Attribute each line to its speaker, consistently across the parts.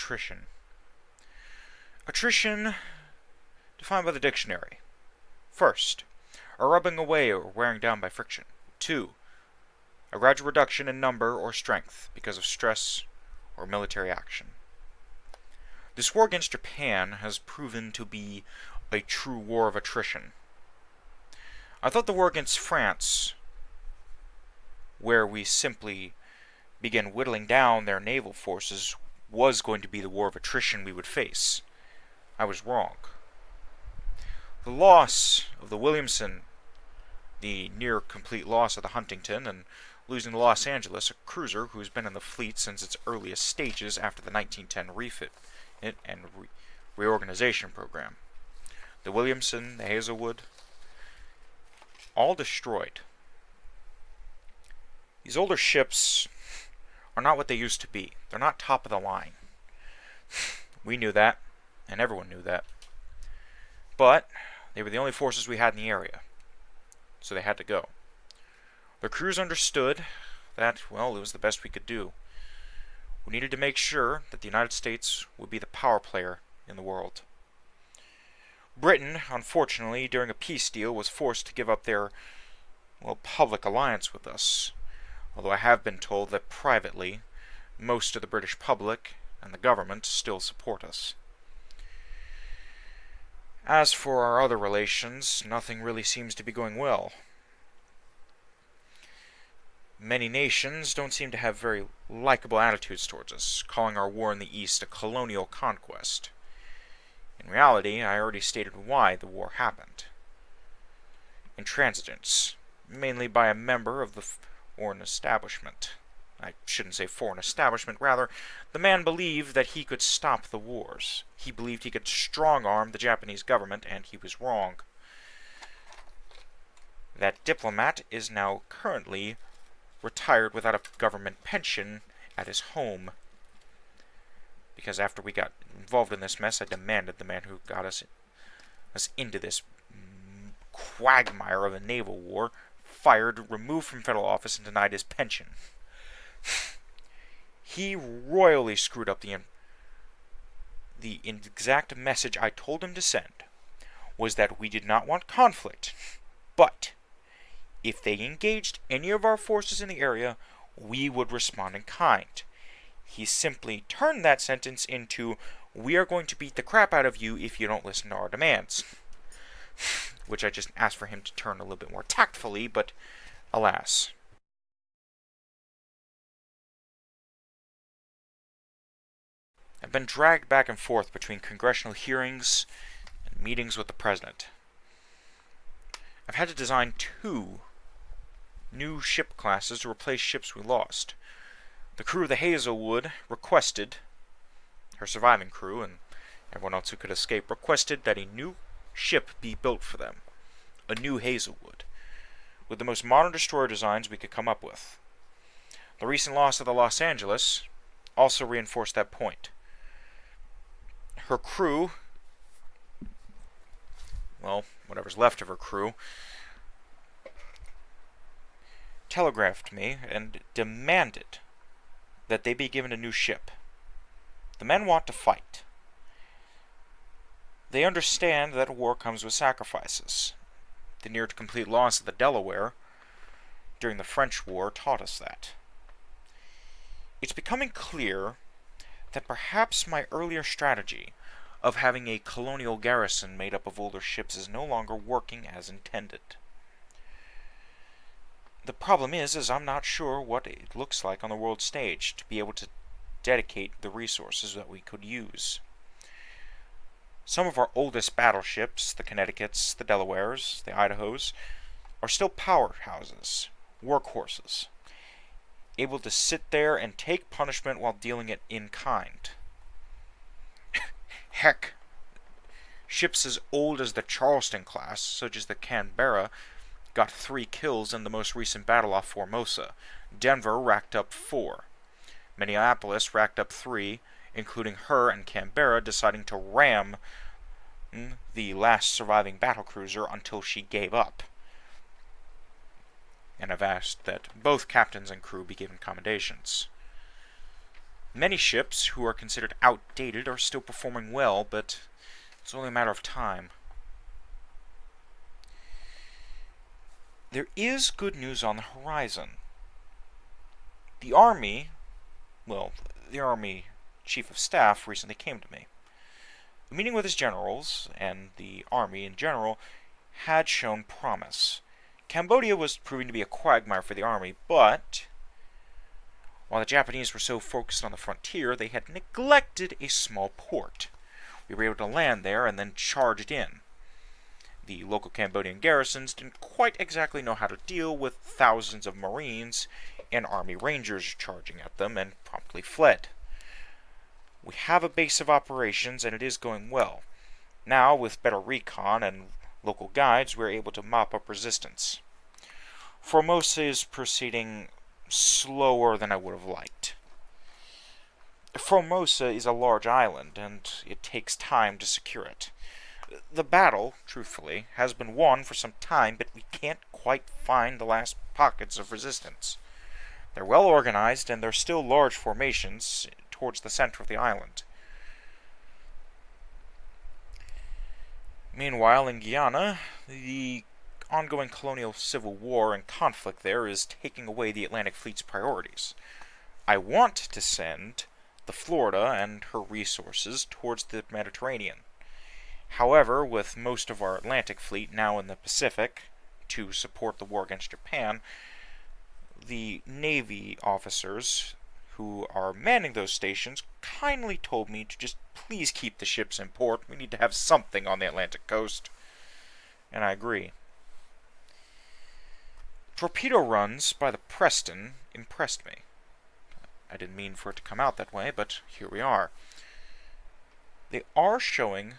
Speaker 1: attrition. Attrition, defined by the dictionary. First, a rubbing away or wearing down by friction. 2. A gradual reduction in number or strength because of stress or military action. This war against Japan has proven to be a true war of attrition. I thought the war against France, where we simply began whittling down their naval forces, was going to be the war of attrition we would face. I was wrong. The loss of the Williamson, the near-complete loss of the Huntington, and losing the Los Angeles, a cruiser who's been in the fleet since its earliest stages after the 1910 refit and reorganization program. The Williamson, the Hazelwood, all destroyed. These older ships are not what they used to be. They're not top of the line. We knew that, and everyone knew that. But they were the only forces we had in the area, so they had to go. The crews understood that, well, it was the best we could do. We needed to make sure that the United States would be the power player in the world. Britain, unfortunately, during a peace deal, was forced to give up their, well, public alliance with us. Although I have been told that privately, most of the British public and the government still support us. As for our other relations, nothing really seems to be going well. Many nations don't seem to have very likable attitudes towards us, calling our war in the East a colonial conquest. In reality, I already stated why the war happened. Intransigence, mainly by a member of the foreign establishment. I shouldn't say foreign establishment, rather, the man believed that he could stop the wars. He believed he could strong-arm the Japanese government, and he was wrong. That diplomat is now currently retired without a government pension at his home. Because after we got involved in this mess, I demanded the man who got us into this quagmire of a naval war fired, removed from federal office, and denied his pension. He royally screwed up the exact message I told him to send, was that we did not want conflict, but if they engaged any of our forces in the area, we would respond in kind. He simply turned that sentence into, "We are going to beat the crap out of you if you don't listen to our demands." Which I just asked for him to turn a little bit more tactfully, but alas. I've been dragged back and forth between congressional hearings and meetings with the president. I've had to design 2 new ship classes to replace ships we lost. The crew of the Hazelwood requested, her surviving crew and everyone else who could escape, requested that a new ship be built for them. A new Hazelwood, with the most modern destroyer designs we could come up with. The recent loss of the Los Angeles also reinforced that point. Her crew, well, whatever's left of her crew, telegraphed me and demanded that they be given a new ship. The men want to fight. They understand that war comes with sacrifices. The near-complete loss of the Delaware during the French War taught us that. It's becoming clear that perhaps my earlier strategy of having a colonial garrison made up of older ships is no longer working as intended. The problem is I'm not sure what it looks like on the world stage to be able to dedicate the resources that we could use. Some of our oldest battleships, the Connecticuts, the Delawares, the Idahos, are still powerhouses, workhorses, able to sit there and take punishment while dealing it in kind. Heck, ships as old as the Charleston class, such as the Canberra, got 3 kills in the most recent battle off Formosa. Denver racked up 4. Minneapolis racked up 3, including her and Canberra deciding to ram the last surviving battlecruiser until she gave up. And I've asked that both captains and crew be given commendations. Many ships who are considered outdated are still performing well, but it's only a matter of time. There is good news on the horizon. The Army Chief of Staff recently came to me. A meeting with his generals, and the Army in general, had shown promise. Cambodia was proving to be a quagmire for the Army, but while the Japanese were so focused on the frontier, they had neglected a small port. We were able to land there and then charged in. The local Cambodian garrisons didn't quite exactly know how to deal with thousands of Marines and Army Rangers charging at them, and promptly fled. We have a base of operations, and it is going well. Now, with better recon and local guides, we're able to mop up resistance. Formosa is proceeding slower than I would have liked. Formosa is a large island, and it takes time to secure it. The battle, truthfully, has been won for some time, but we can't quite find the last pockets of resistance. They're well organized, and they're still large formations towards the center of the island. Meanwhile, in Guyana, the ongoing colonial civil war and conflict there is taking away the Atlantic Fleet's priorities. I want to send the Florida and her resources towards the Mediterranean. However, with most of our Atlantic Fleet now in the Pacific to support the war against Japan, the Navy officers who are manning those stations kindly told me to just please keep the ships in port. We need to have something on the Atlantic coast. And I agree. Torpedo runs by the Preston impressed me. I didn't mean for it to come out that way, but here we are. They are showing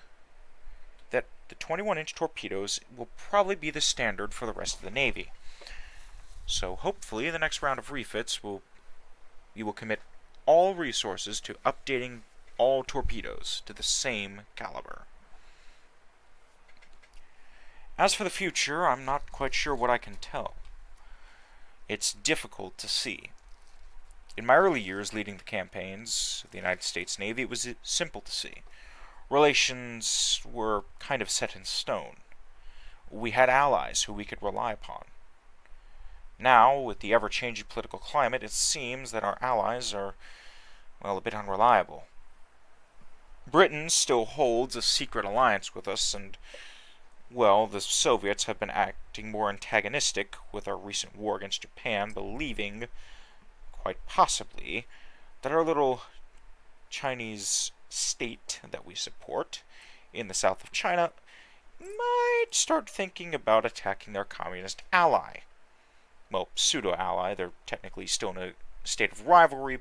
Speaker 1: that the 21-inch torpedoes will probably be the standard for the rest of the Navy. So hopefully the next round of refits you will commit all resources to updating all torpedoes to the same caliber. As for the future, I'm not quite sure what I can tell. It's difficult to see. In my early years leading the campaigns of the United States Navy, it was simple to see. Relations were kind of set in stone. We had allies who we could rely upon. Now, with the ever-changing political climate, it seems that our allies are, a bit unreliable. Britain still holds a secret alliance with us, and, the Soviets have been acting more antagonistic with our recent war against Japan, believing, quite possibly, that our little Chinese state that we support in the south of China might start thinking about attacking their communist ally. Pseudo-ally. They're technically still in a state of rivalry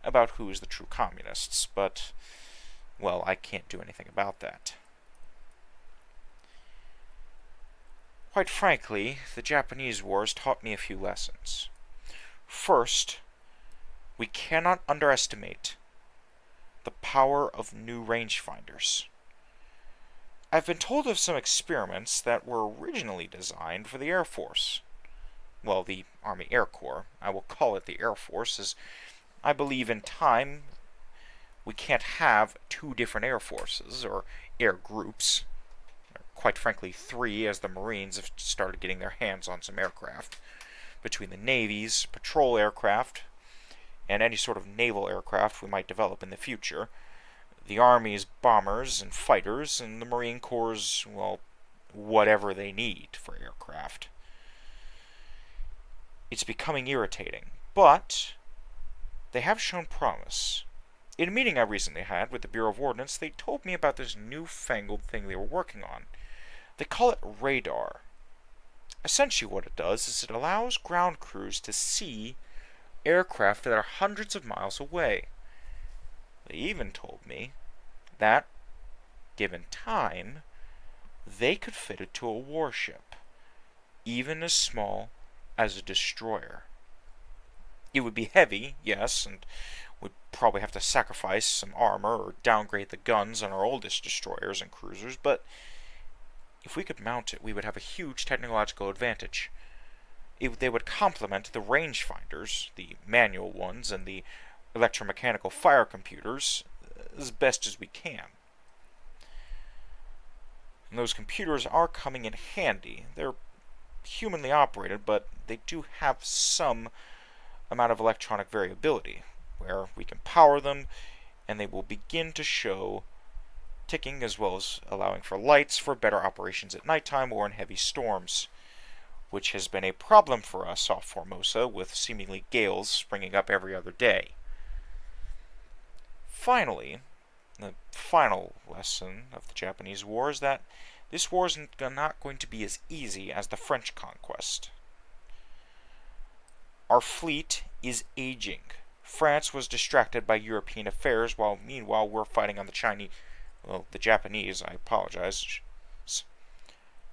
Speaker 1: about who is the true communists, but, I can't do anything about that. Quite frankly, the Japanese wars taught me a few lessons. First, we cannot underestimate the power of new rangefinders. I've been told of some experiments that were originally designed for the Air Force. The Army Air Corps. I will call it the Air Force, as I believe in time we can't have two different air forces, or air groups. Quite frankly, three, as the Marines have started getting their hands on some aircraft. Between the Navy's patrol aircraft and any sort of naval aircraft we might develop in the future, the Army's bombers and fighters, and the Marine Corps', whatever they need for aircraft. It's becoming irritating, but they have shown promise. In a meeting I recently had with the Bureau of Ordnance, they told me about this newfangled thing they were working on. They call it radar. Essentially what it does is it allows ground crews to see aircraft that are hundreds of miles away. They even told me that, given time, they could fit it to a warship, even as small as a destroyer. It would be heavy, yes, and we'd probably have to sacrifice some armor or downgrade the guns on our oldest destroyers and cruisers, but if we could mount it, we would have a huge technological advantage. They would complement the rangefinders, the manual ones, and the electromechanical fire computers as best as we can. And those computers are coming in handy. They're humanly operated, but they do have some amount of electronic variability, where we can power them and they will begin to show ticking, as well as allowing for lights for better operations at nighttime or in heavy storms, which has been a problem for us off Formosa, with seemingly gales springing up every other day. Finally, the final lesson of the Japanese War is that this war is not going to be as easy as the French conquest. Our fleet is aging. France was distracted by European affairs, while meanwhile we're fighting on the Japanese, I apologize,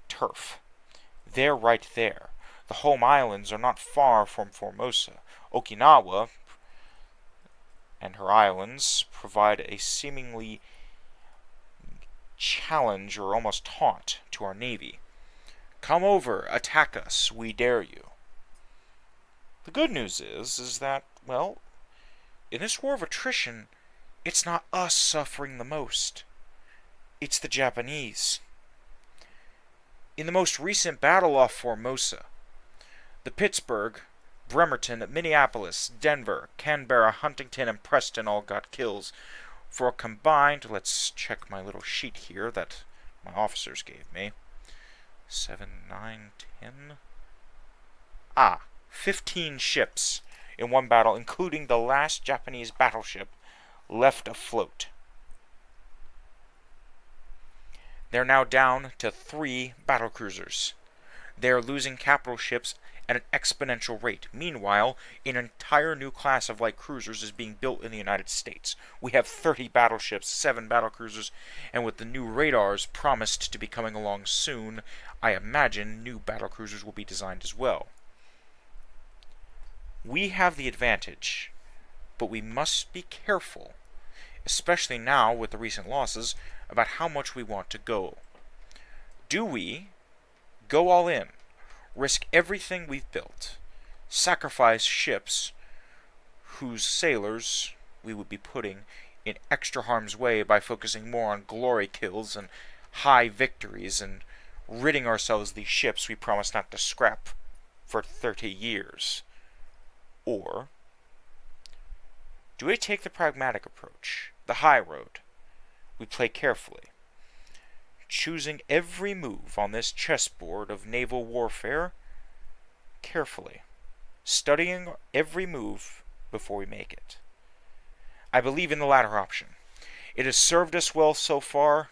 Speaker 1: turf. They're right there. The home islands are not far from Formosa. Okinawa and her islands provide a seemingly challenge or almost taunt to our navy. Come over, attack us, we dare you. The good news is that, well, in this war of attrition, it's not us suffering the most. It's the Japanese. In the most recent battle off Formosa, the Pittsburgh, Bremerton, Minneapolis, Denver, Canberra, Huntington, and Preston all got kills for a combined, let's check my little sheet here that my officers gave me, 7, 9, 10, 15 ships in one battle, including the last Japanese battleship left afloat. They're now down to 3 battlecruisers. They are losing capital ships at an exponential rate. Meanwhile, an entire new class of light cruisers is being built in the United States. We have 30 battleships, 7 battlecruisers, and with the new radars promised to be coming along soon, I imagine new battlecruisers will be designed as well. We have the advantage, but we must be careful, especially now with the recent losses, about how much we want to go. Do we go all in, risk everything we've built, sacrifice ships whose sailors we would be putting in extra harm's way by focusing more on glory kills and high victories and ridding ourselves of these ships we promised not to scrap for 30 years? Or do we take the pragmatic approach, the high road? We play carefully, choosing every move on this chessboard of naval warfare carefully, studying every move before we make it. I believe in the latter option. It has served us well so far,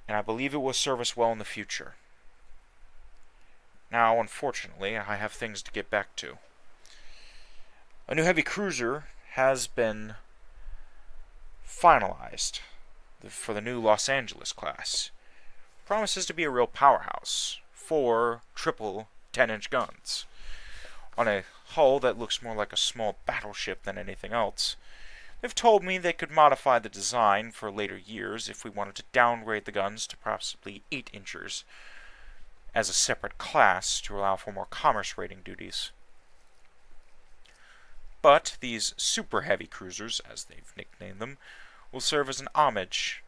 Speaker 1: and I believe it will serve us well in the future. Now, unfortunately, I have things to get back to. A new heavy cruiser has been finalized for the new Los Angeles class. Promises to be a real powerhouse. 4 triple 10-inch guns on a hull that looks more like a small battleship than anything else. They've told me they could modify the design for later years if we wanted to downgrade the guns to possibly 8 inches as a separate class to allow for more commerce rating duties. But these super heavy cruisers, as they've nicknamed them, will serve as an homage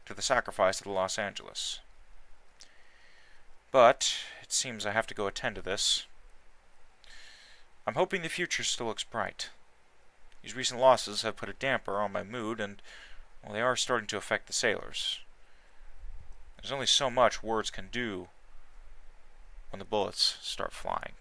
Speaker 1: to the sacrifice of the Los Angeles. But it seems I have to go attend to this. I'm hoping the future still looks bright. These recent losses have put a damper on my mood, and, well, they are starting to affect the sailors. There's only so much words can do when the bullets start flying.